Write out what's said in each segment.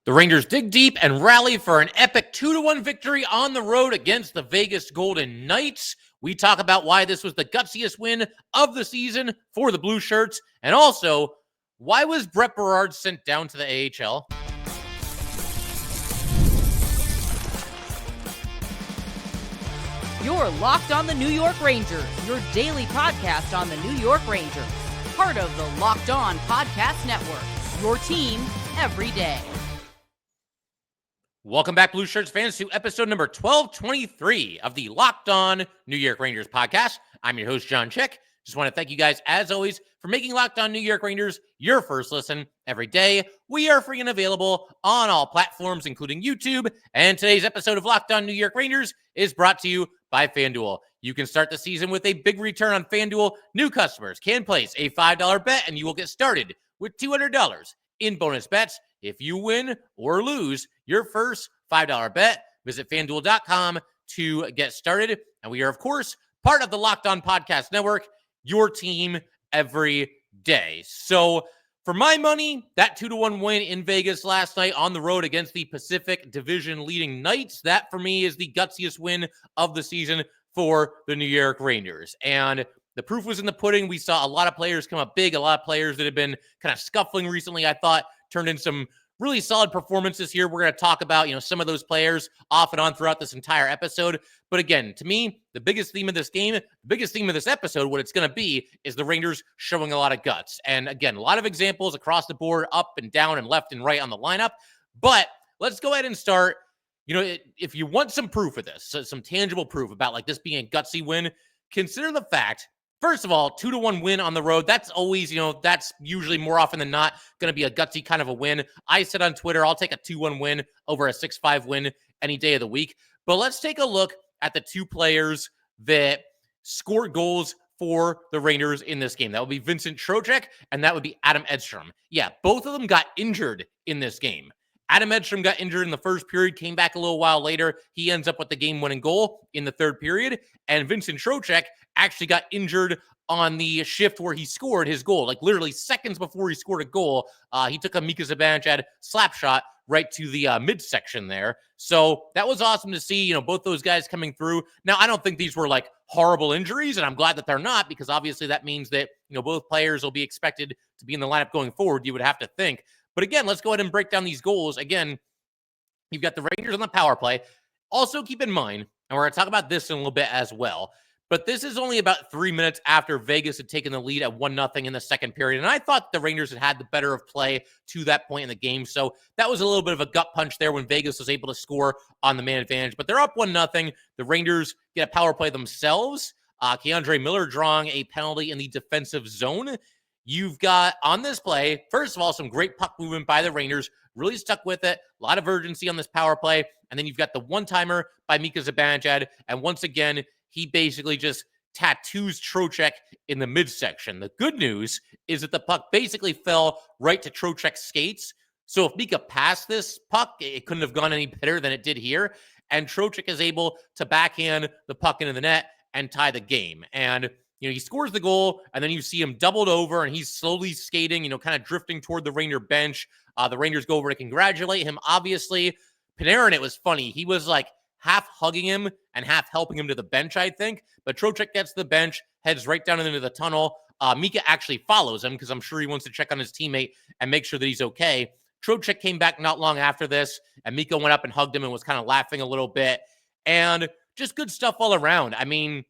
The Rangers dig deep and rally for an epic 2-1 victory on the road against the Vegas Golden Knights. We talk about why this was the gutsiest win of the season for the Blue Shirts, and also, why was Brett Berard sent down to the AHL? You're Locked on the New York Rangers, your daily podcast on the New York Rangers. Part of the Locked On Podcast Network, your team every day. Welcome back, Blue Shirts fans, to episode number 1223 of the Locked On New York Rangers podcast. I'm your host, John Chick. Just want to thank you guys, as always, for making Locked On New York Rangers your first listen every day. We are free and available on all platforms, including YouTube. And today's episode of Locked On New York Rangers is brought to you by FanDuel. You can start the season with a big return on FanDuel. New customers can place a $5 bet, and you will get started with $200 in bonus bets if you win or lose your first $5 bet. Visit FanDuel.com to get started. And we are, of course, part of the Locked On Podcast Network, your team every day. So for my money, that 2-1 win in Vegas last night on the road against the Pacific Division leading Knights, that for me is the gutsiest win of the season for the New York Rangers. And the proof was in the pudding. We saw a lot of players come up big, a lot of players that have been kind of scuffling recently, I thought, turned in some really solid performances here. We're going to talk about, some of those players off and on throughout this entire episode. But again, to me, the biggest theme of this game, the biggest theme of this episode, what it's going to be is the Rangers showing a lot of guts. And again, a lot of examples across the board, up and down and left and right on the lineup. But let's go ahead and start. If you want some proof of this, some tangible proof about like this being a gutsy win, consider the fact, first of all, 2-1 win on the road. That's always, that's usually more often than not going to be a gutsy kind of a win. I said on Twitter, I'll take a 2-1 win over a 6-5 win any day of the week. But let's take a look at the two players that scored goals for the Rangers in this game. That would be Vincent Trocheck, and that would be Adam Edstrom. Yeah, both of them got injured in this game. Adam Edstrom got injured in the first period, came back a little while later. He ends up with the game-winning goal in the third period. And Vincent Trocheck actually got injured on the shift where he scored his goal. Like literally seconds before he scored a goal, he took a Mika Zibanejad slap shot right to the midsection there. So that was awesome to see, both those guys coming through. Now, I don't think these were like horrible injuries, and I'm glad that they're not, because obviously that means that, both players will be expected to be in the lineup going forward, you would have to think. But again, let's go ahead and break down these goals. Again, you've got the Rangers on the power play. Also keep in mind, and we're going to talk about this in a little bit as well, but this is only about 3 minutes after Vegas had taken the lead at 1-0 in the second period. And I thought the Rangers had the better of play to that point in the game. So that was a little bit of a gut punch there when Vegas was able to score on the man advantage. But they're up 1-0. The Rangers get a power play themselves. Keandre Miller drawing a penalty in the defensive zone. You've got on this play, first of all, some great puck movement by the Rangers, really stuck with it, a lot of urgency on this power play, and then you've got the one-timer by Mika Zibanejad, and once again, he basically just tattoos Trocheck in the midsection. The good news is that the puck basically fell right to Trocheck's skates, so if Mika passed this puck, it couldn't have gone any better than it did here, and Trocheck is able to backhand the puck into the net and tie the game, and he scores the goal, and then you see him doubled over, and he's slowly skating, kind of drifting toward the Ranger bench. The Rangers go over to congratulate him, obviously. Panarin, it was funny. He was like half hugging him and half helping him to the bench, I think. But Trocheck gets to the bench, heads right down into the tunnel. Mika actually follows him because I'm sure he wants to check on his teammate and make sure that he's okay. Trocheck came back not long after this, and Mika went up and hugged him and was kind of laughing a little bit. And just good stuff all around. I mean,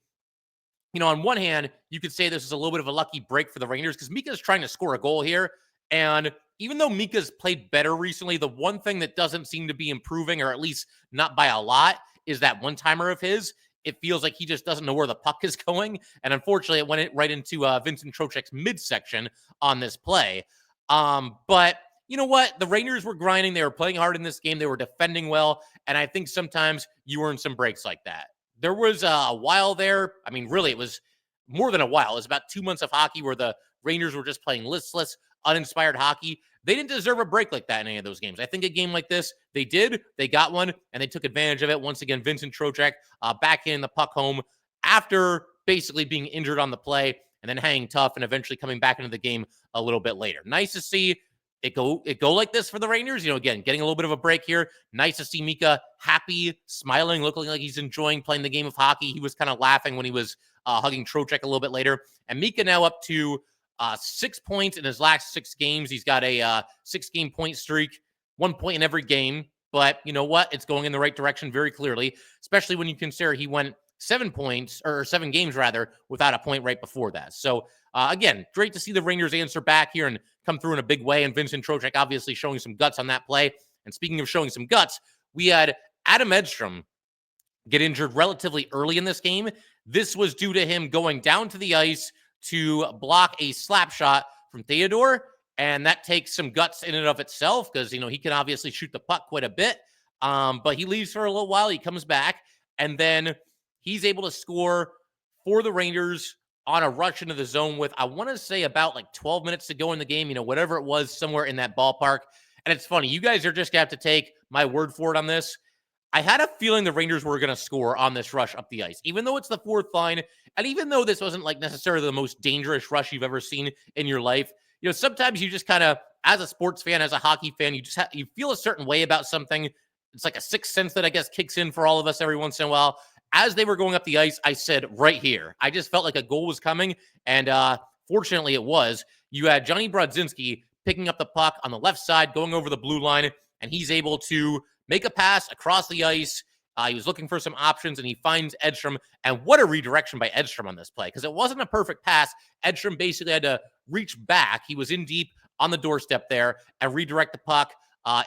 on one hand, you could say this is a little bit of a lucky break for the Rangers because Mika's trying to score a goal here. And even though Mika's played better recently, the one thing that doesn't seem to be improving, or at least not by a lot, is that one-timer of his. It feels like he just doesn't know where the puck is going. And unfortunately, it went right into Vincent Trocheck's midsection on this play. But you know what? The Rangers were grinding. They were playing hard in this game. They were defending well. And I think sometimes you earn some breaks like that. There was a while there. I mean, really, it was more than a while. It was about 2 months of hockey where the Rangers were just playing listless, uninspired hockey. They didn't deserve a break like that in any of those games. I think a game like this, they did. They got one, and they took advantage of it. Once again, Vincent Trocheck back in the puck home after basically being injured on the play and then hanging tough and eventually coming back into the game a little bit later. Nice to see. it go like this for the Rangers. Again, getting a little bit of a break here. Nice to see Mika happy, smiling, looking like he's enjoying playing the game of hockey. He was kind of laughing when he was hugging Trocheck a little bit later. And Mika now up to 6 points in his last 6 games. He's got a 6-game point streak, 1 point in every game. But you know what? It's going in the right direction very clearly, especially when you consider he went 7 games rather, without a point right before that. So again, great to see the Rangers answer back here and come through in a big way. And Vincent Trocheck obviously showing some guts on that play. And speaking of showing some guts, we had Adam Edstrom get injured relatively early in this game. This was due to him going down to the ice to block a slap shot from Theodore. And that takes some guts in and of itself because, he can obviously shoot the puck quite a bit. But he leaves for a little while. He comes back. And then he's able to score for the Rangers on a rush into the zone with, I want to say, about like 12 minutes to go in the game, whatever it was, somewhere in that ballpark. And it's funny. You guys are just going to have to take my word for it on this. I had a feeling the Rangers were going to score on this rush up the ice, even though it's the fourth line. And even though this wasn't like necessarily the most dangerous rush you've ever seen in your life, sometimes you just kind of, as a sports fan, as a hockey fan, you feel a certain way about something. It's like a sixth sense that I guess kicks in for all of us every once in a while. As they were going up the ice, I said, right here. I just felt like a goal was coming, and fortunately it was. You had Johnny Brodzinski picking up the puck on the left side, going over the blue line, and he's able to make a pass across the ice. He was looking for some options, and he finds Edstrom. And what a redirection by Edstrom on this play, because it wasn't a perfect pass. Edstrom basically had to reach back. He was in deep on the doorstep there and redirect the puck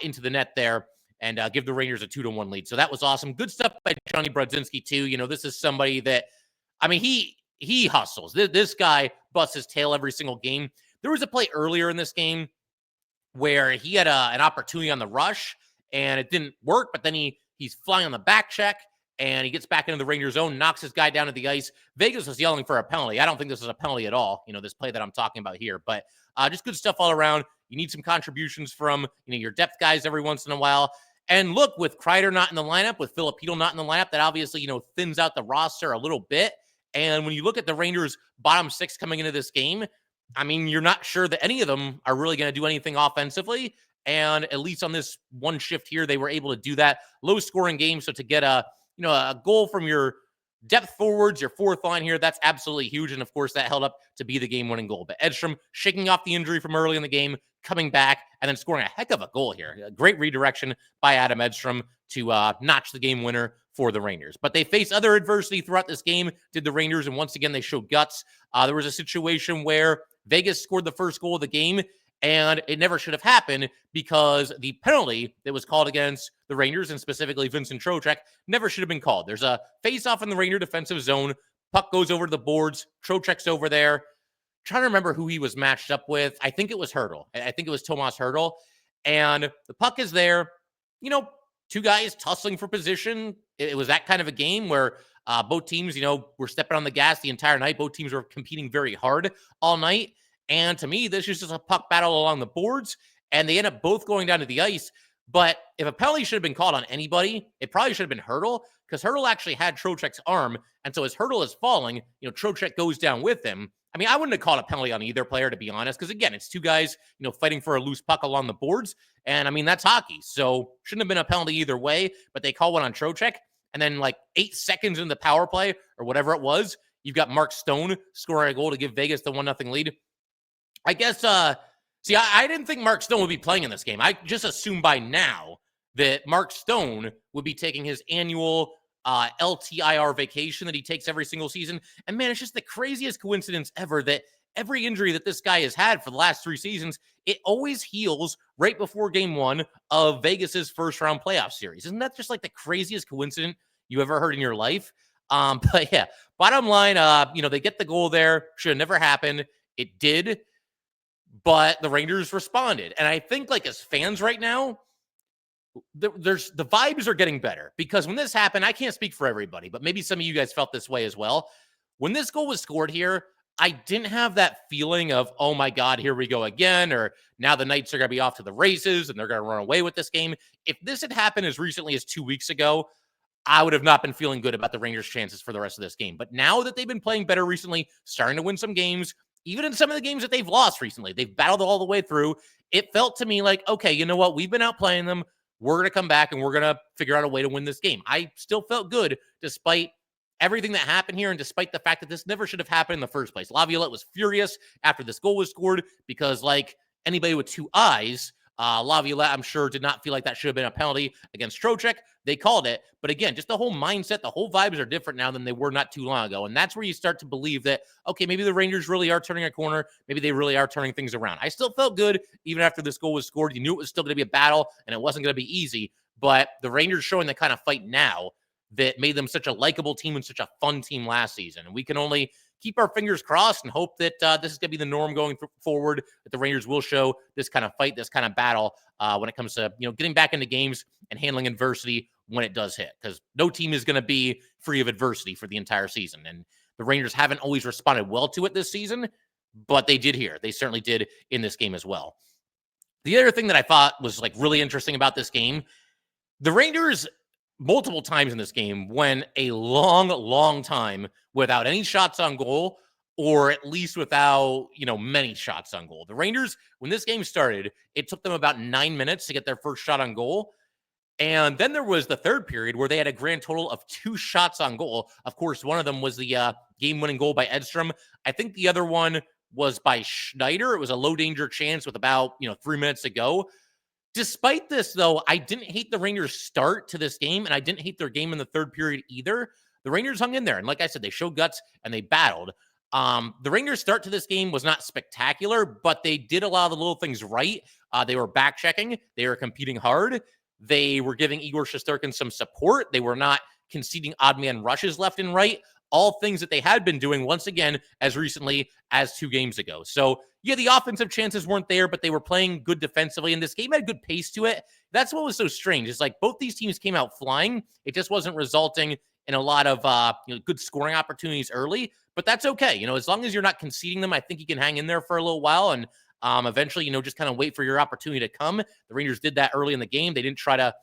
into the net there and give the Rangers a 2-1 lead. So that was awesome. Good stuff by Johnny Brodzinski, too. This is somebody that, he hustles. This guy busts his tail every single game. There was a play earlier in this game where he had an opportunity on the rush, and it didn't work, but then he's flying on the back check, and he gets back into the Rangers zone, knocks his guy down to the ice. Vegas was yelling for a penalty. I don't think this is a penalty at all, this play that I'm talking about here. But just good stuff all around. You need some contributions from your depth guys every once in a while. And look, with Kreider not in the lineup, with Filipino not in the lineup, that obviously, thins out the roster a little bit. And when you look at the Rangers' bottom 6 coming into this game, you're not sure that any of them are really going to do anything offensively. And at least on this one shift here, they were able to do that. Low scoring game. So to get a goal from your depth forwards, your fourth line here, that's absolutely huge. And of course, that held up to be the game winning goal. But Edstrom shaking off the injury from early in the game, coming back and then scoring a heck of a goal here. A great redirection by Adam Edstrom to notch the game winner for the Rangers. But they faced other adversity throughout this game, did the Rangers. And once again, they showed guts. There was a situation where Vegas scored the first goal of the game, and it never should have happened because the penalty that was called against the Rangers, and specifically Vincent Trocheck, never should have been called. There's a face-off in the Ranger defensive zone. Puck goes over to the boards. Trocheck's over there. Trying to remember who he was matched up with. I think it was Hertl. I think it was Tomas Hertl. And the puck is there. Two guys tussling for position. It was that kind of a game where both teams, were stepping on the gas the entire night. Both teams were competing very hard all night. And to me, this is just a puck battle along the boards, and they end up both going down to the ice. But if a penalty should have been called on anybody, it probably should have been Hertl, because Hertl actually had Trocheck's arm. And so as Hertl is falling, Trocheck goes down with him. I wouldn't have called a penalty on either player, to be honest, because again, it's two guys, fighting for a loose puck along the boards. And that's hockey. So shouldn't have been a penalty either way, but they call one on Trocheck. And then like 8 seconds in the power play or whatever it was, you've got Mark Stone scoring a goal to give Vegas the 1-0 lead. I guess, I didn't think Mark Stone would be playing in this game. I just assumed by now that Mark Stone would be taking his annual LTIR vacation that he takes every single season. And man, it's just the craziest coincidence ever that every injury that this guy has had for the last 3 seasons, it always heals right before game 1 of Vegas's first round playoff series. Isn't that just like the craziest coincidence you ever heard in your life? But yeah, bottom line, they get the goal there. Should have never happened. It did. But the Rangers responded. And I think like as fans right now, the vibes are getting better, because when this happened, I can't speak for everybody, but maybe some of you guys felt this way as well. When this goal was scored here, I didn't have that feeling of, oh my God, here we go again, or now the Knights are going to be off to the races and they're going to run away with this game. If this had happened as recently as 2 weeks ago, I would have not been feeling good about the Rangers' chances for the rest of this game. But now that they've been playing better recently, starting to win some games, even in some of the games that they've lost recently, they've battled all the way through. It felt to me like, okay, you know what? We've been outplaying them. We're going to come back and we're going to figure out a way to win this game. I still felt good despite everything that happened here and despite the fact that this never should have happened in the first place. Laviolette was furious after this goal was scored because, like anybody with two eyes, Laviolette, I'm sure, did not feel like that should have been a penalty against Trocheck. They called it. But again, just the whole mindset, the whole vibes are different now than they were not too long ago. And that's where you start to believe that, okay, maybe the Rangers really are turning a corner. Maybe they really are turning things around. I still felt good even after this goal was scored. You knew it was still going to be a battle and it wasn't going to be easy. But the Rangers showing the kind of fight now that made them such a likable team and such a fun team last season. And we can only keep our fingers crossed and hope that this is going to be the norm going forward, that the Rangers will show this kind of fight, this kind of battle when it comes to, getting back into games and handling adversity when it does hit, because no team is going to be free of adversity for the entire season. And the Rangers haven't always responded well to it this season, but they did here. They certainly did in this game as well. The other thing that I thought was really interesting about this game, the Rangers multiple times in this game went a long time without any shots on goal, or at least without, many shots on goal. The Rangers, when this game started, it took them about 9 minutes to get their first shot on goal. And then there was the third period where they had a grand total of 2 shots on goal. Of course, one of them was the game-winning goal by Edstrom. I think the other one was by Schneider. It was a low-danger chance with about, 3 minutes to go. Despite this, though, I didn't hate the Rangers' start to this game, and I didn't hate their game in the third period either. The Rangers hung in there, and like I said, they showed guts, and they battled. The Rangers' start to this game was not spectacular, but they did a lot of the little things right. They were back-checking. They were competing hard. They were giving Igor Shesterkin some support. They were not conceding odd-man rushes left and right. All things that they had been doing, once again, as recently as 2 games ago. So, yeah, the offensive chances weren't there, but they were playing good defensively, and this game had good pace to it. That's what was so strange. It's like both these teams came out flying. It just wasn't resulting in a lot of good scoring opportunities early, but that's okay. As long as you're not conceding them, I think you can hang in there for a little while, and eventually, just kind of wait for your opportunity to come. The Rangers did that early in the game. They didn't try to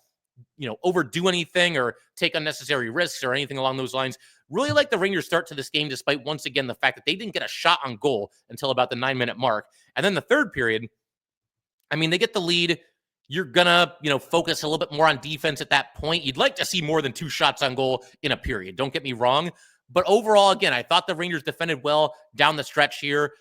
overdo anything or take unnecessary risks or anything along those lines. Really like the Rangers start to this game, despite once again the fact that they didn't get a shot on goal until about the 9-minute mark. And then the third period, they get the lead. You're gonna, focus a little bit more on defense at that point. You'd like to see more than 2 shots on goal in a period. Don't get me wrong. But overall, again, I thought the Rangers defended well down the stretch here.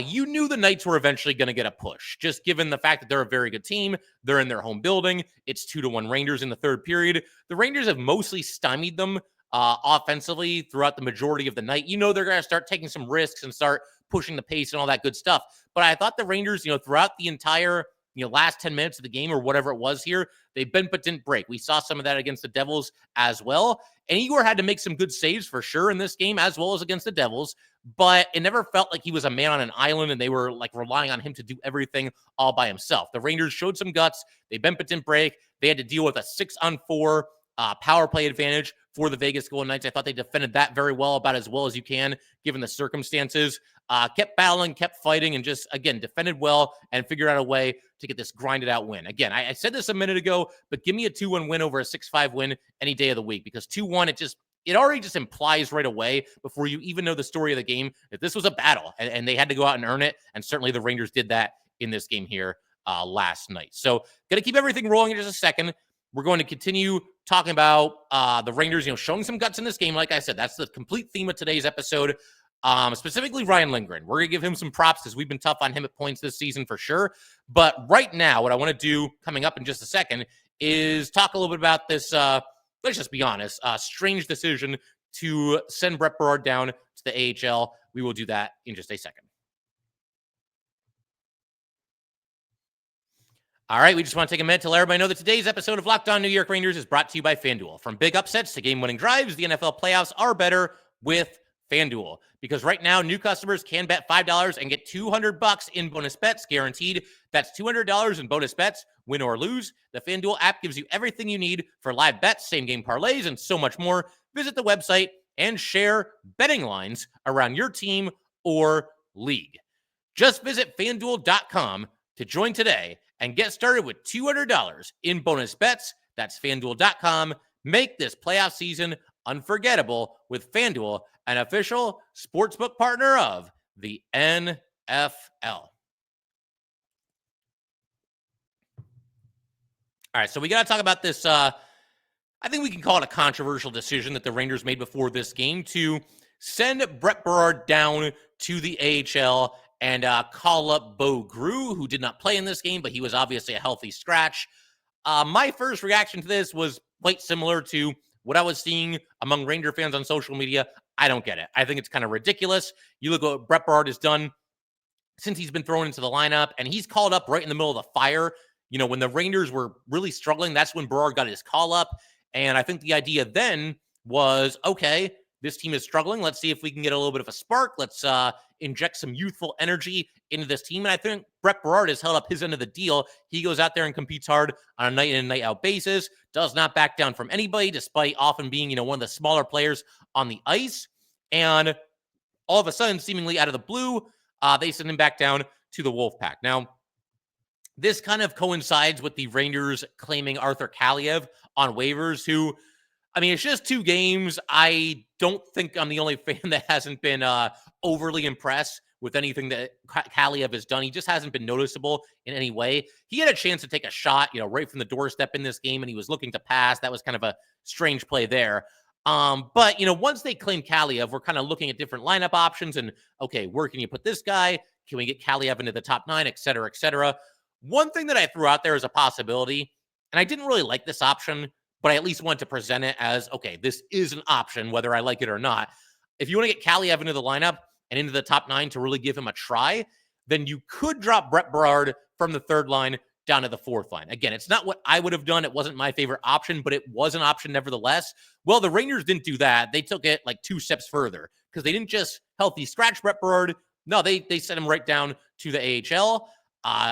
You knew the Knights were eventually going to get a push, just given the fact that they're a very good team. They're in their home building. It's 2-1 Rangers in the third period. The Rangers have mostly stymied them offensively throughout the majority of the night. They're going to start taking some risks and start pushing the pace and all that good stuff. But I thought the Rangers, throughout the entire last 10 minutes of the game or whatever it was here, they bent but didn't break. We saw some of that against the Devils as well. And Igor had to make some good saves for sure in this game, as well as against the Devils. But it never felt like he was a man on an island and they were relying on him to do everything all by himself. The Rangers showed some guts. They bent but didn't break. They had to deal with a 6-on-4 power play advantage for the Vegas Golden Knights. I thought they defended that very well, about as well as you can, given the circumstances. Kept battling, kept fighting, and just, again, defended well and figured out a way to get this grinded out win. Again, I said this a minute ago, but give me a 2-1 win over a 6-5 win any day of the week, because 2-1, it already just implies right away, before you even know the story of the game, that this was a battle, and they had to go out and earn it, and certainly the Rangers did that in this game here last night. So, going to keep everything rolling in just a second. We're going to continue talking about the Rangers, showing some guts in this game. Like I said, that's the complete theme of today's episode. Specifically Ryan Lindgren. We're going to give him some props because we've been tough on him at points this season for sure. But right now, what I want to do coming up in just a second is talk a little bit about this, let's just be honest, strange decision to send Brett Berard down to the AHL. We will do that in just a second. All right, we just want to take a minute to let everybody know that today's episode of Locked On New York Rangers is brought to you by FanDuel. From big upsets to game-winning drives, the NFL playoffs are better with FanDuel. Because right now, new customers can bet $5 and get $200 in bonus bets guaranteed. That's $200 in bonus bets, win or lose. The FanDuel app gives you everything you need for live bets, same-game parlays, and so much more. Visit the website and share betting lines around your team or league. Just visit FanDuel.com to join today and get started with $200 in bonus bets. That's FanDuel.com. Make this playoff season unforgettable with FanDuel, an official sportsbook partner of the NFL. All right, so we got to talk about this. I think we can call it a controversial decision that the Rangers made before this game to send Brett Berard down to the AHL and call up Bo Grew, who did not play in this game, but he was obviously a healthy scratch. My first reaction to this was quite similar to what I was seeing among Ranger fans on social media. I don't get it. I think it's kind of ridiculous. You look at what Brett Berard has done since he's been thrown into the lineup, and he's called up right in the middle of the fire. You know, when the Rangers were really struggling, that's when Berard got his call up. And I think the idea then was, okay, this team is struggling. Let's see if we can get a little bit of a spark. Let's inject some youthful energy into this team. And I think Brett Berard has held up his end of the deal. He goes out there and competes hard on a night in and night out basis, does not back down from anybody, despite often being, you know, one of the smaller players on the ice. And all of a sudden, seemingly out of the blue, they send him back down to the Wolfpack. Now, this kind of coincides with the Rangers claiming Arthur Kaliev on waivers, who, I mean, it's just 2 games. I don't think I'm the only fan that hasn't been overly impressed with anything that Kaliev has done. He just hasn't been noticeable in any way. He had a chance to take a shot, you know, right from the doorstep in this game, and he was looking to pass. That was kind of a strange play there. But, you know, once they claim Kaliev, we're kind of looking at different lineup options and, okay, where can you put this guy? Can we get Kaliev into the top 9, et cetera, et cetera? One thing that I threw out there as a possibility, and I didn't really like this option, but I at least wanted to present it as, okay, this is an option, whether I like it or not. If you want to get Kaliev into the lineup and into the top 9 to really give him a try, then you could drop Brett Berard from the 3rd line down to the 4th line. Again, it's not what I would have done. It wasn't my favorite option, but it was an option nevertheless. Well, the Rangers didn't do that. They took it like 2 steps further because they didn't just healthy scratch Brett Berard. No, they sent him right down to the AHL.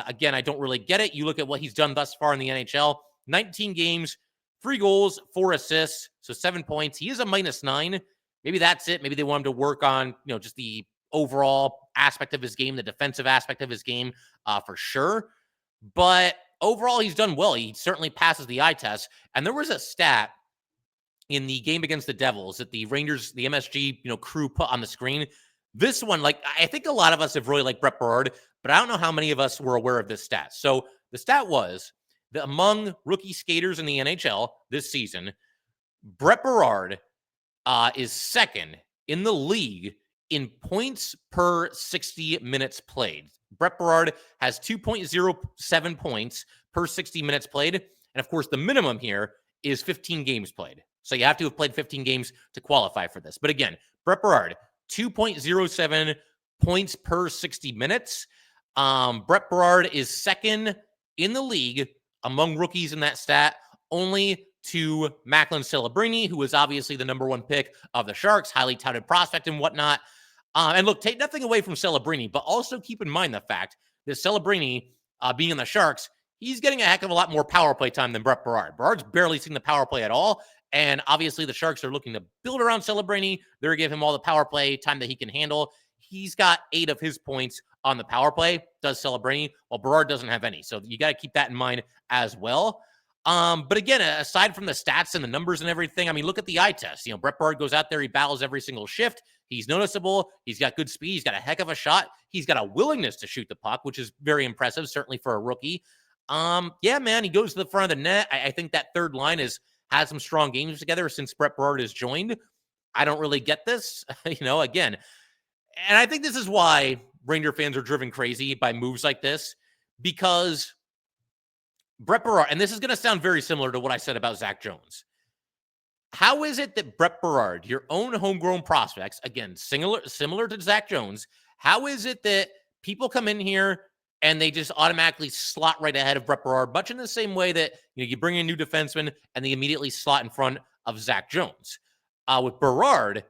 Again, I don't really get it. You look at what he's done thus far in the NHL, 19 games, 3 goals, 4 assists, so 7 points. He is a -9. Maybe that's it. Maybe they want him to work on, you know, just the overall aspect of his game, the defensive aspect of his game, for sure. But overall, he's done well. He certainly passes the eye test. And there was a stat in the game against the Devils that the Rangers, the MSG, you know, crew put on the screen. This one, like, I think a lot of us have really liked Brett Berard, but I don't know how many of us were aware of this stat. So the stat was that among rookie skaters in the NHL this season, Brett Berard is 2nd in the league in points per 60 minutes played. Brett Berard has 2.07 points per 60 minutes played. And of course, the minimum here is 15 games played. So you have to have played 15 games to qualify for this. But again, Brett Berard, 2.07 points per 60 minutes. Brett Berard is 2nd in the league among rookies in that stat, only to Macklin Celebrini, who was obviously the number 1 pick of the Sharks, highly touted prospect and whatnot. And look, take nothing away from Celebrini, but also keep in mind the fact that Celebrini, being in the Sharks, he's getting a heck of a lot more power play time than Brett Berard. Berard's barely seen the power play at all. And obviously the Sharks are looking to build around Celebrini. They're going to give him all the power play time that he can handle. He's got 8 of his points on the power play, does Celebrini, while Berard doesn't have any. So you got to keep that in mind as well. But again, aside from the stats and the numbers and everything, I mean, look at the eye test. You know, Brett Berard goes out there, he battles every single shift. He's noticeable. He's got good speed. He's got a heck of a shot. He's got a willingness to shoot the puck, which is very impressive, certainly for a rookie. Yeah, man, he goes to the front of the net. I think that 3rd line has had some strong games together since Brett Berard has joined. I don't really get this, you know, again. And I think this is why Ranger fans are driven crazy by moves like this, because Brett Berard, and this is going to sound very similar to what I said about Zach Jones. How is it that Brett Berard, your own homegrown prospects, again, similar to Zach Jones, how is it that people come in here and they just automatically slot right ahead of Brett Berard, much in the same way that, you know, you bring in a new defenseman and they immediately slot in front of Zach Jones? With Berard,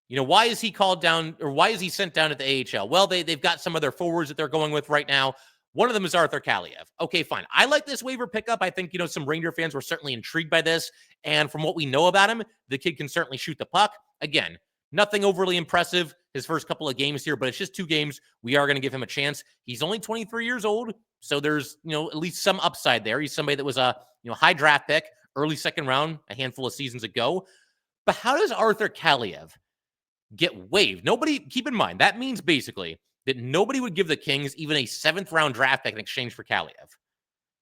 you know, why is he called down, or why is he sent down to the AHL? Well, they've got some of their forwards that they're going with right now. One of them is Arthur Kaliev. Okay, fine. I like this waiver pickup. I think, you know, some Ranger fans were certainly intrigued by this. And from what we know about him, the kid can certainly shoot the puck. Again, nothing overly impressive his first couple of games here, but it's just 2 games. We are going to give him a chance. He's only 23 years old, so there's, you know, at least some upside there. He's somebody that was a, you know, high draft pick, early 2nd round, a handful of seasons ago. But how does Arthur Kaliev get waived. Nobody, keep in mind, that means basically that nobody would give the Kings even a 7th-round draft pick in exchange for Kaliev.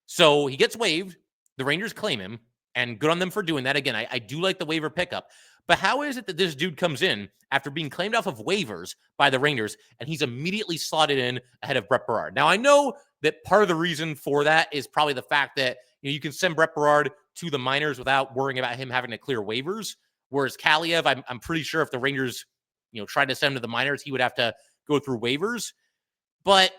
So he gets waived. The Rangers claim him, and good on them for doing that. Again, I do like the waiver pickup. But how is it that this dude comes in after being claimed off of waivers by the Rangers, and he's immediately slotted in ahead of Brett Berard? Now, I know that part of the reason for that is probably the fact that you can send Brett Berard to the minors without worrying about him having to clear waivers, whereas Kaliev, I'm pretty sure if the Rangers tried to send him to the minors, he would have to go through waivers. But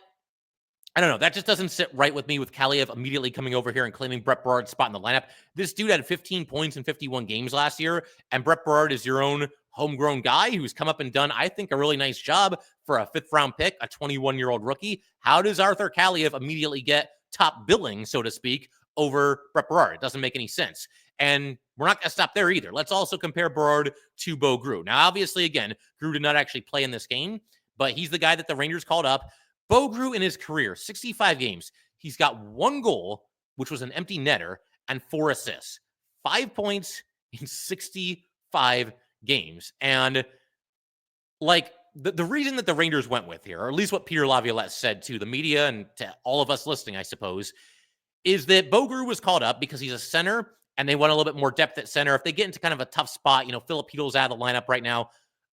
I don't know. That just doesn't sit right with me with Kaliev immediately coming over here and claiming Brett Berard's spot in the lineup. This dude had 15 points in 51 games last year, and Brett Berard is your own homegrown guy who's come up and done, I think, a really nice job for a 5th-round pick, a 21-year-old rookie. How does Arthur Kaliev immediately get top billing, so to speak, over Brett Berard? It doesn't make any sense. And we're not going to stop there either. Let's also compare Berard to Bo Grew. Now, obviously, again, Grew did not actually play in this game, but he's the guy that the Rangers called up. Bo Grew in his career, 65 games, he's got 1 goal, which was an empty netter, and 4 assists. 5 points in 65 games. And like the reason that the Rangers went with here, or at least what Peter Laviolette said to the media and to all of us listening, I suppose, is that Bo Grew was called up because he's a center and they want a little bit more depth at center. If they get into kind of a tough spot, Filipino's out of the lineup right now.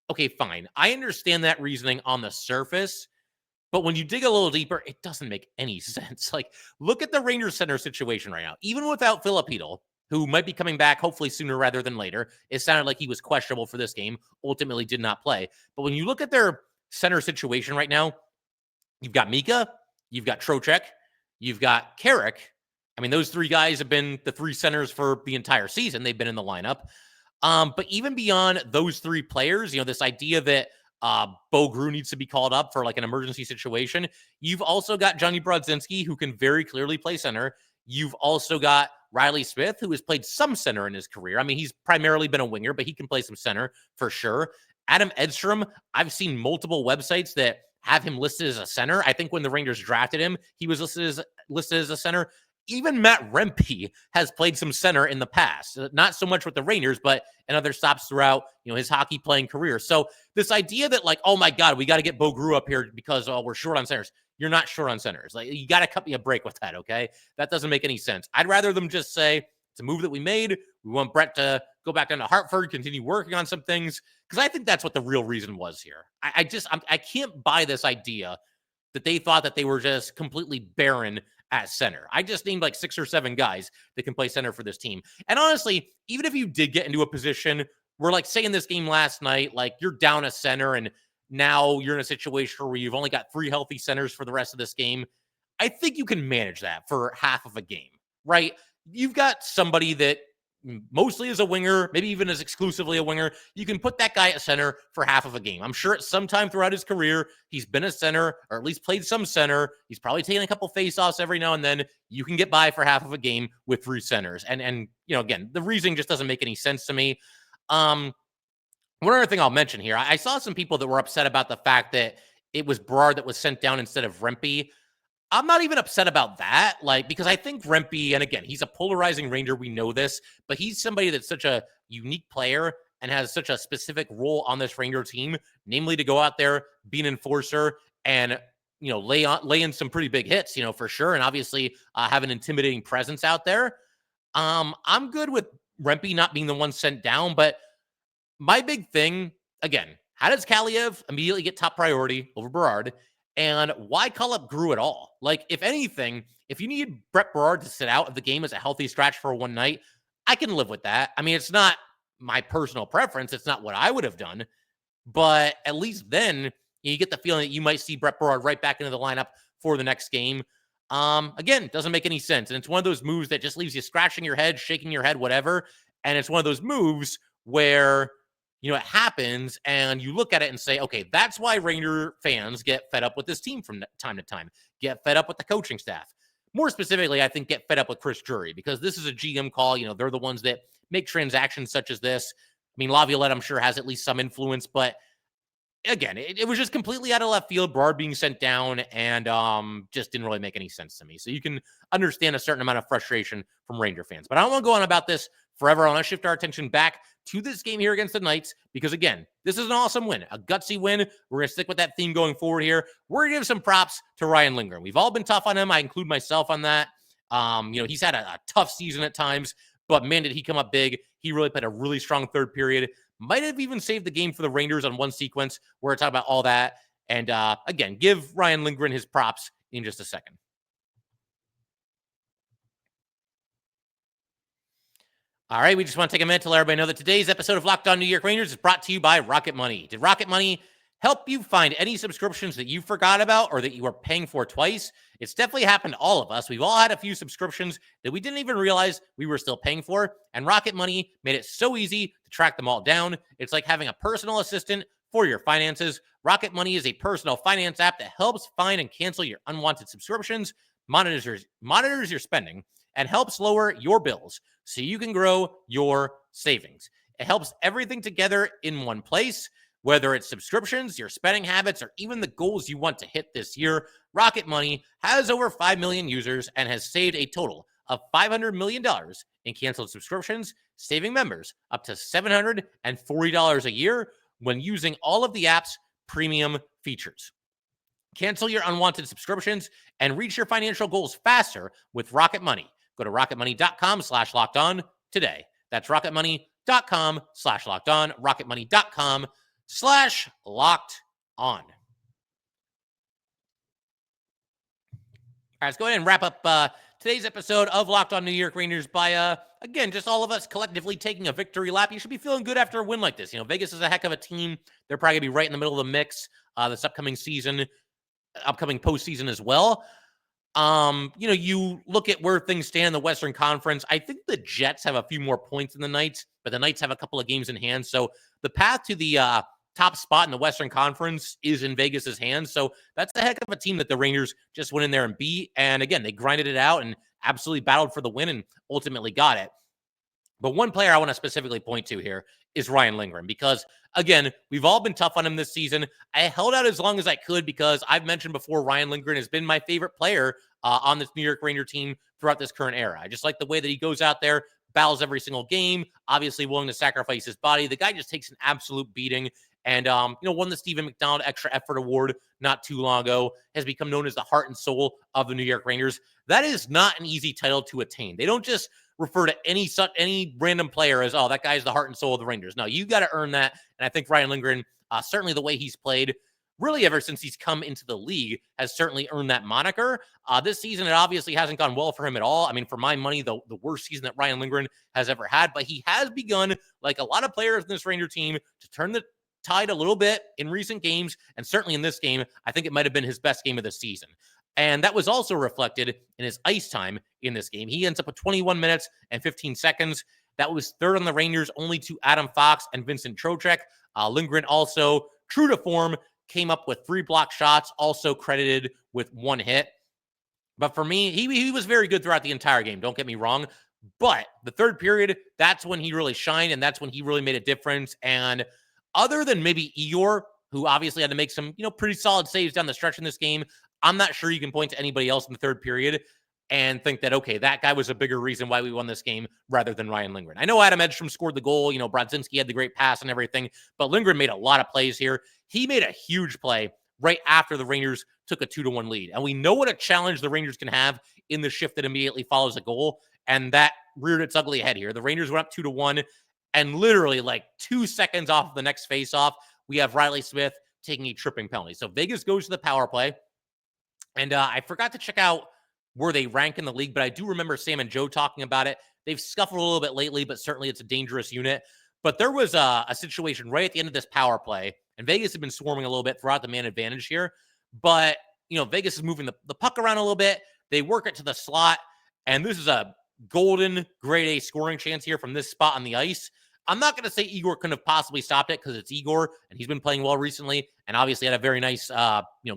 Okay, fine. I understand that reasoning on the surface. But when you dig a little deeper, it doesn't make any sense. Like, look at the Rangers center situation right now. Even without Filipino, who might be coming back hopefully sooner rather than later. It sounded like he was questionable for this game, ultimately did not play. But when you look at their center situation right now, you've got Mika, you've got Trocheck, you've got Carrick. I mean, those 3 guys have been the 3 centers for the entire season. They've been in the lineup. But even beyond those 3 players, this idea that Bo Grew needs to be called up for like an emergency situation. You've also got Johnny Brodzinski, who can very clearly play center. You've also got Riley Smith, who has played some center in his career. I mean, he's primarily been a winger, but he can play some center for sure. Adam Edstrom, I've seen multiple websites that have him listed as a center. I think when the Rangers drafted him, he was listed as a center. Even Matt Rempe has played some center in the past, not so much with the Rangers, but in other stops throughout, his hockey playing career. So this idea that like, oh my God, we got to get Bo Grew up here because we're short on centers. You're not short on centers. Like, you got to cut me a break with that. Okay. That doesn't make any sense. I'd rather them just say it's a move that we made. We want Brett to go back down to Hartford, continue working on some things. Cause I think that's what the real reason was here. I can't buy this idea that they thought that they were just completely barren at center. I just named like 6 or 7 guys that can play center for this team. And honestly, even if you did get into a position where, like, say in this game last night, like you're down a center and now you're in a situation where you've only got 3 healthy centers for the rest of this game, I think you can manage that for half of a game, right? You've got somebody that mostly is a winger, maybe even as exclusively a winger. You can put that guy at center for half of a game. I'm sure at some time throughout his career, he's been a center or at least played some center. He's probably taken a couple faceoffs every now and then. You can get by for half of a game with 3 centers. And again, the reasoning just doesn't make any sense to me. One other thing I'll mention here, I saw some people that were upset about the fact that it was Berard that was sent down instead of Rempe. I'm not even upset about that, because I think Rempe, and again, he's a polarizing Ranger, we know this, but he's somebody that's such a unique player and has such a specific role on this Ranger team, namely to go out there, be an enforcer, and lay in some pretty big hits, for sure, and obviously have an intimidating presence out there. I'm good with Rempe not being the one sent down, but my big thing, again, how does Kaliev immediately get top priority over Berard? And why call up Grew at all? Like, if anything, if you need Brett Berard to sit out of the game as a healthy stretch for one night, I can live with that. I mean, it's not my personal preference. It's not what I would have done. But at least then you get the feeling that you might see Brett Berard right back into the lineup for the next game. Again, doesn't make any sense. And it's one of those moves that just leaves you scratching your head, shaking your head, whatever. And it's one of those moves where it happens and you look at it and say, okay, that's why Ranger fans get fed up with this team from time to time, get fed up with the coaching staff. More specifically, I think get fed up with Chris Drury, because this is a GM call. They're the ones that make transactions such as this. I mean, Laviolette, I'm sure, has at least some influence, but again, it was just completely out of left field, Berard being sent down, and just didn't really make any sense to me. So you can understand a certain amount of frustration from Ranger fans. But I don't want to go on about this forever. I want to shift our attention back to this game here against the Knights, because again, this is an awesome win, a gutsy win. We're going to stick with that theme going forward here. We're going to give some props to Ryan Lindgren. We've all been tough on him. I include myself on that. He's had a tough season at times, but man, did he come up big. He really played a really strong third period. Might have even saved the game for the Rangers on one sequence. We're going to talk about all that. And again, give Ryan Lindgren his props in just a second. All right, we just want to take a minute to let everybody know that today's episode of Locked On New York Rangers is brought to you by Rocket Money. Did Rocket Money help you find any subscriptions that you forgot about or that you were paying for twice? It's definitely happened to all of us. We've all had a few subscriptions that we didn't even realize we were still paying for, and Rocket Money made it so easy to track them all down. It's like having a personal assistant for your finances. Rocket Money is a personal finance app that helps find and cancel your unwanted subscriptions, monitors your spending, and helps lower your bills so you can grow your savings. It helps everything together in one place, whether it's subscriptions, your spending habits, or even the goals you want to hit this year. Rocket Money has over 5 million users and has saved a total of $500 million in canceled subscriptions, saving members up to $740 a year when using all of the app's premium features. Cancel your unwanted subscriptions and reach your financial goals faster with Rocket Money. Go to rocketmoney.com/lockedon today. That's rocketmoney.com/lockedon, rocketmoney.com/lockedon. All right, let's go ahead and wrap up today's episode of Locked On New York Rangers by, again, just all of us collectively taking a victory lap. You should be feeling good after a win like this. Vegas is a heck of a team. They're probably going to be right in the middle of the mix this upcoming postseason as well. You look at where things stand in the Western Conference. I think the Jets have a few more points than the Knights, but the Knights have a couple of games in hand. So the path to the top spot in the Western Conference is in Vegas's hands. So that's a heck of a team that the Rangers just went in there and beat. And again, they grinded it out and absolutely battled for the win and ultimately got it. But one player I want to specifically point to here is Ryan Lindgren, because again, we've all been tough on him this season. I held out as long as I could because I've mentioned before, Ryan Lindgren has been my favorite player on this New York Ranger team throughout this current era. I just like the way that he goes out there, battles every single game, obviously willing to sacrifice his body. The guy just takes an absolute beating. And, won the Stephen McDonald Extra Effort Award not too long ago, has become known as the heart and soul of the New York Rangers. That is not an easy title to attain. They don't just refer to any random player as, oh, that guy's the heart and soul of the Rangers. No, you got to earn that. And I think Ryan Lindgren, certainly the way he's played, really ever since he's come into the league, has certainly earned that moniker. This season, it obviously hasn't gone well for him at all. I mean, for my money, the worst season that Ryan Lindgren has ever had. But he has begun, like a lot of players in this Ranger team, to turn the tide a little bit in recent games. And certainly in this game, I think it might have been his best game of the season. And that was also reflected in his ice time in this game. He ends up with 21 minutes and 15 seconds. That was third on the Rangers, only to Adam Fox and Vincent Trocheck. Lindgren also, true to form, came up with 3 block shots, also credited with 1 hit. But for me, he was very good throughout the entire game. Don't get me wrong. But the third period, that's when he really shined, and that's when he really made a difference. And other than maybe Igor, who obviously had to make some, pretty solid saves down the stretch in this game, I'm not sure you can point to anybody else in the third period and think that, okay, that guy was a bigger reason why we won this game rather than Ryan Lindgren. I know Adam Edstrom scored the goal. Brodzinski had the great pass and everything, but Lindgren made a lot of plays here. He made a huge play right after the Rangers took a 2-1 lead. And we know what a challenge the Rangers can have in the shift that immediately follows a goal. And that reared its ugly head here. The Rangers went up 2-1, and literally like 2 seconds off of the next faceoff, we have Riley Smith taking a tripping penalty. So Vegas goes to the power play. And I forgot to check out where they rank in the league, but I do remember Sam and Joe talking about it. They've scuffled a little bit lately, but certainly it's a dangerous unit. But there was a situation right at the end of this power play, and Vegas had been swarming a little bit throughout the man advantage here. But, Vegas is moving the puck around a little bit. They work it to the slot, and this is a golden grade A scoring chance here from this spot on the ice. I'm not going to say Igor couldn't have possibly stopped it because it's Igor, and he's been playing well recently, and obviously had a very nice,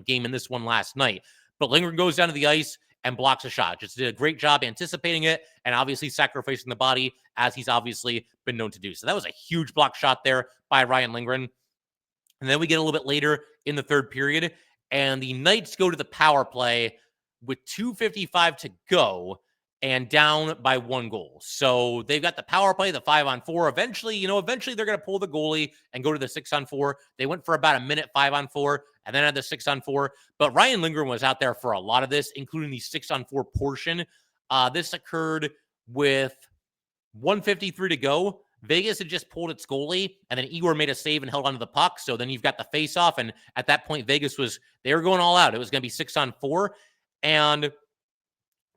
game in this one last night. But Lindgren goes down to the ice and blocks a shot. Just did a great job anticipating it and obviously sacrificing the body, as he's obviously been known to do. So that was a huge block shot there by Ryan Lindgren. And then we get a little bit later in the third period, and the Knights go to the power play with 2:55 to go and down by 1 goal. So they've got the power play, the 5-on-4. Eventually they're going to pull the goalie and go to the 6-on-4. They went for about a minute 5-on-4 and then had the 6-on-4. But Ryan Lindgren was out there for a lot of this, including the 6-on-4 portion. This occurred with 1:53 to go. Vegas had just pulled its goalie, and then Igor made a save and held onto the puck. So then you've got the face-off, and at that point, they were going all out. It was going to be 6-on-4, and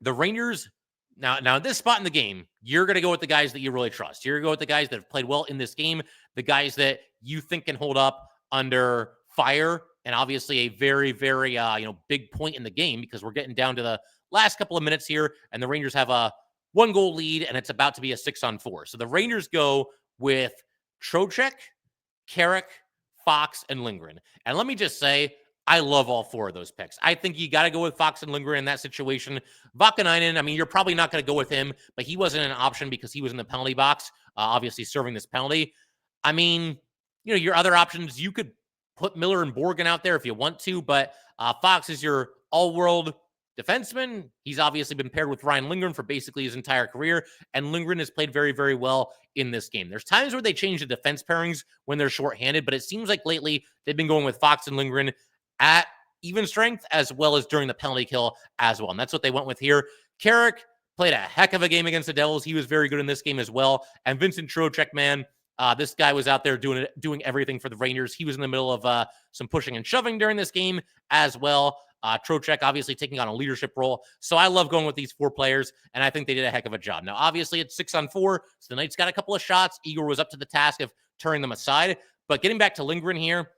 the Rangers, now at this spot in the game, you're going to go with the guys that you really trust. You're going to go with the guys that have played well in this game, the guys that you think can hold up under fire, and obviously a very, very big point in the game, because we're getting down to the last couple of minutes here, and the Rangers have a 1-goal lead, and it's about to be a 6-on-4. So the Rangers go with Trocheck, Carrick, Fox, and Lindgren. And let me just say, I love all 4 of those picks. I think you got to go with Fox and Lindgren in that situation. Vakanainen, I mean, you're probably not going to go with him, but he wasn't an option because he was in the penalty box, obviously serving this penalty. I mean, your other options, you could put Miller and Borgen out there if you want to, but Fox is your all-world defenseman. He's obviously been paired with Ryan Lindgren for basically his entire career, and Lindgren has played very, very well in this game. There's times where they change the defense pairings when they're shorthanded, but it seems like lately they've been going with Fox and Lindgren at even strength as well as during the penalty kill as well, and that's what they went with here. Carrick played a heck of a game against the Devils. He was very good in this game as well, and Vincent Trocheck, man, this guy was out there doing everything for the Rangers. He was in the middle of some pushing and shoving during this game as well. Trocheck obviously taking on a leadership role. So I love going with these 4 players, and I think they did a heck of a job. Now, obviously, it's 6-on-4, so the Knights got a couple of shots. Igor was up to the task of turning them aside. But getting back to Lindgren here,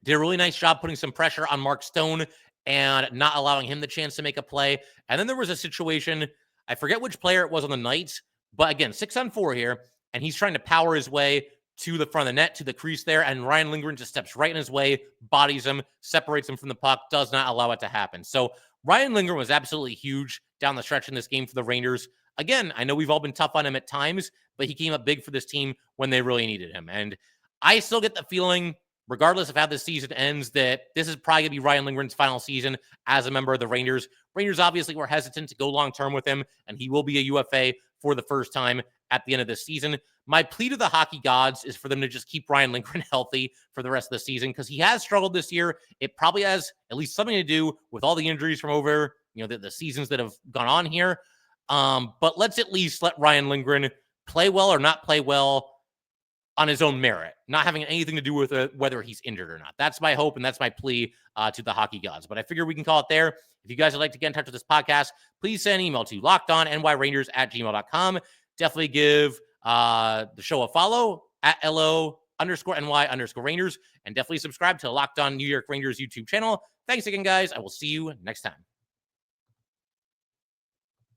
did a really nice job putting some pressure on Mark Stone and not allowing him the chance to make a play. And then there was a situation, I forget which player it was on the Knights, but again, 6-on-4 here, and he's trying to power his way to the front of the net, to the crease there, and Ryan Lindgren just steps right in his way, bodies him, separates him from the puck, does not allow it to happen. So Ryan Lindgren was absolutely huge down the stretch in this game for the Rangers. Again, I know we've all been tough on him at times, but he came up big for this team when they really needed him. And I still get the feeling, regardless of how this season ends, that this is probably going to be Ryan Lindgren's final season as a member of the Rangers. Rangers obviously were hesitant to go long-term with him, and he will be a UFA for the first time at the end of this season. My plea to the hockey gods is for them to just keep Ryan Lindgren healthy for the rest of the season, because he has struggled this year. It probably has at least something to do with all the injuries from over the seasons that have gone on here. But let's at least let Ryan Lindgren play well or not play well on his own merit, not having anything to do with whether he's injured or not. That's my hope, and that's my plea to the hockey gods. But I figure we can call it there. If you guys would like to get in touch with this podcast, please send an email to lockedonnyrangers@gmail.com. Definitely give the show a follow at LO_NY_Rangers, and definitely subscribe to the Locked On New York Rangers YouTube channel. Thanks again, guys. I will see you next time.